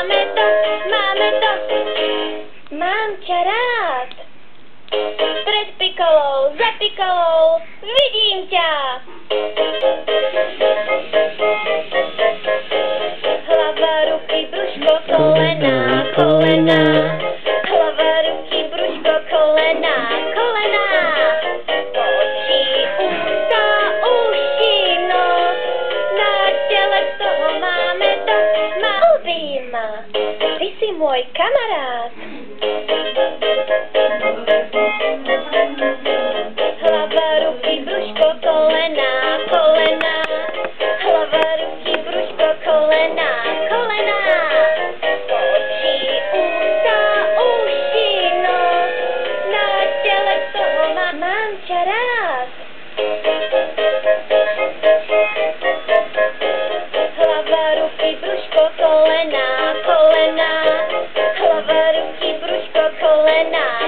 máme to. Mám ťa rád. Pred pikolou, za pikolou, vidím ťa. Hlava, ruky, brúško, kolená, kolená. Hlava, ruky, brúško, kolená, kolená. Oči, ústa, uši, nos. Na tele toho máme dosť. Obím ma, ty si môj kamarát. Hlava, ruky, brúško, kolená, kolená. Hlava, ruky, brúško, kolená, kolená. Oči, ústa, uši, nos. Na tele toho mám ťa rád. Hlava, ruky, brúško, kolená, kolená. Hlava, ruky, brúško, kolená.